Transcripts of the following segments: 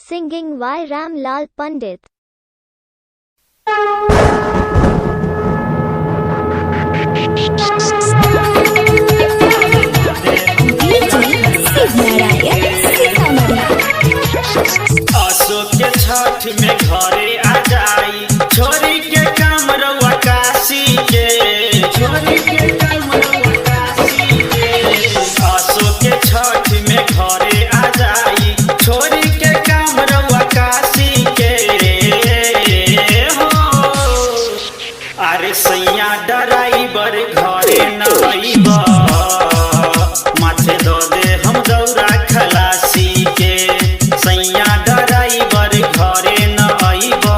Singing Y Ram Lal Pandit. Ashok के छठ में घरे आ जाई, छोरी के काम रउआ काशी के, छोरी के काम रउआ काशी के। अशोक के छठ में घरे आ जाई, छोरी के काम रउआ काशी के हो। अरे सैया ड्राइवर घरे न आइबा, माथे दो दे हम दौरा खलासी के। सैया ड्राइवर घरे न आइबा,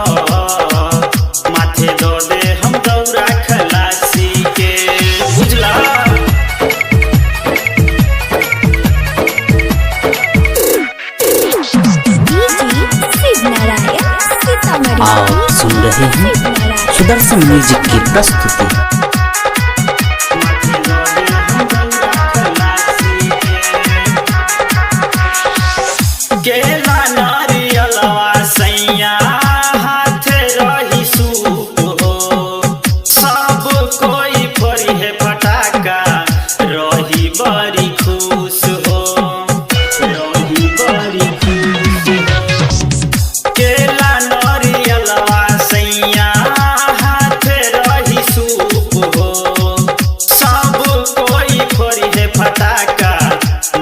माथे दो दे हम दौरा खलासी के। बुझला? आप सुन रहे हैं सुदर्शन म्यूजिक की प्रस्तुति। केला नारियलवा सैया हाथ रही सूप हो, सब कोई फोड़ी है फटाका रही बड़ी खुश हो, रही बड़ी खुश हो। केला नारियलवा सैया हाथ रही सूप हो, सब कोई फोड़ी है फटाका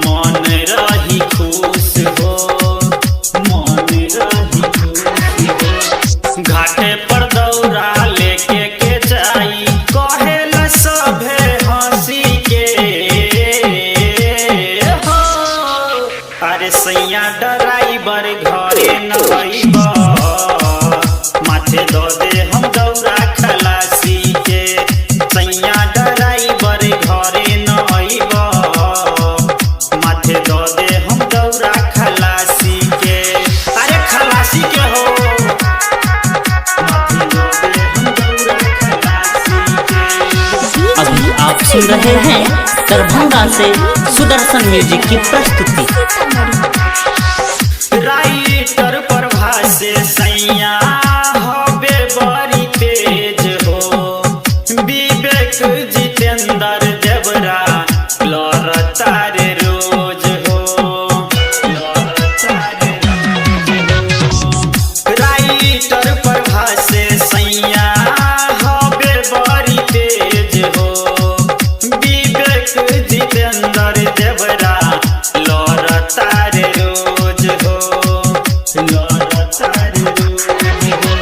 मन रही खुश हो, मन रही खुश हो। घाटे पर दौरा लेके के जाई, कहेला सभे हंसी के हो। अरे सैया ड्राइवर घरे न आइबा, माथे दो दे हम दौरा खलासी के। सैया ड्राइवर घरे न आइबा, माथे दो दे हम दौरा खलासी के। अरे खलासी के हो, माथे दो दे हम दौरा खलासी के। अभी आप सुन रहे हैं दरभंगा से सुदर्शन म्यूजिक की प्रस्तुति। राइटर प्रभा से सैया हबे बड़ी तेज हो, विवेक जितेंद्र देवरा लड़ता रे रोज हो, लड़ता रे रोज हो। राइटर प्रभा से सैया हबे बड़ी तेज हो, विवेक जितेंद्र देवरा लड़ता रे रोज हो, लड़ता रे रोज हो।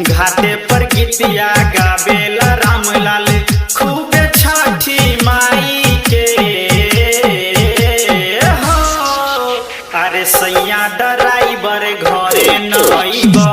घाटे पर गीतिया गावेला रामलाल खूबे छठी माई के हो। अरे सैया ड्राइवर घरे न आइबा,